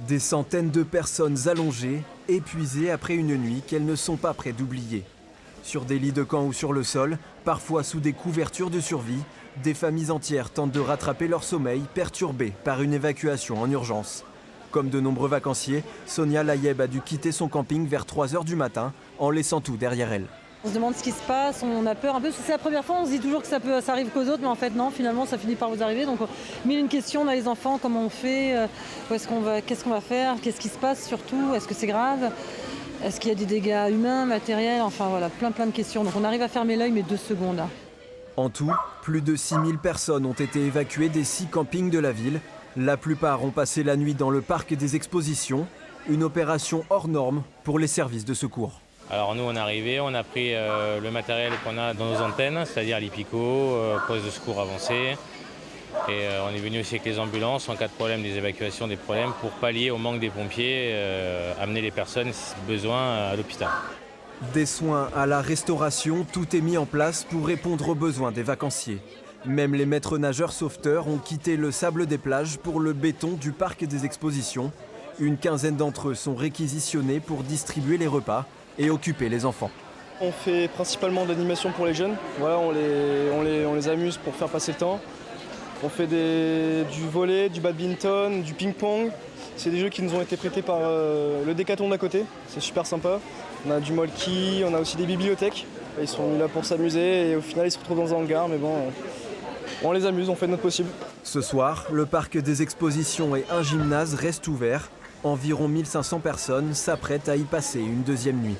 Des centaines de personnes allongées, épuisées après une nuit qu'elles ne sont pas prêtes d'oublier. Sur des lits de camp ou sur le sol, parfois sous des couvertures de survie, des familles entières tentent de rattraper leur sommeil perturbé par une évacuation en urgence. Comme de nombreux vacanciers, Sonia Layeb a dû quitter son camping vers 3 h du matin en laissant tout derrière elle. On se demande ce qui se passe, on a peur un peu, parce que c'est la première fois, on se dit toujours que ça arrive qu'aux autres, mais en fait non, finalement ça finit par vous arriver. Donc mille une questions, on a les enfants, comment on fait, qu'est-ce qu'on va faire, qu'est-ce qui se passe surtout, est-ce que c'est grave, est-ce qu'il y a des dégâts humains, matériels, enfin voilà, plein de questions. Donc on arrive à fermer l'œil, mais 2 secondes là. En tout, plus de 6000 personnes ont été évacuées des 6 campings de la ville. La plupart ont passé la nuit dans le parc des expositions, une opération hors norme pour les services de secours. Alors nous on est arrivé, on a pris le matériel qu'on a dans nos antennes, c'est-à-dire les picots, postes de secours avancés. Et on est venu aussi avec les ambulances en cas de problème, des évacuations, des problèmes, pour pallier au manque des pompiers, amener les personnes si besoin à l'hôpital. Des soins à la restauration, tout est mis en place pour répondre aux besoins des vacanciers. Même les maîtres nageurs sauveteurs ont quitté le sable des plages pour le béton du parc des expositions. Une quinzaine d'entre eux sont réquisitionnés pour distribuer les repas et occuper les enfants. On fait principalement de l'animation pour les jeunes. Voilà, on les amuse pour faire passer le temps. On fait du volley, du badminton, du ping-pong. C'est des jeux qui nous ont été prêtés par le Décathlon d'à côté. C'est super sympa. On a du molki, on a aussi des bibliothèques. Ils sont venus là pour s'amuser et au final ils se retrouvent dans un hangar. Mais bon, on les amuse, on fait de notre possible. Ce soir, le parc des expositions et un gymnase restent ouverts. Environ 1500 personnes s'apprêtent à y passer une deuxième nuit.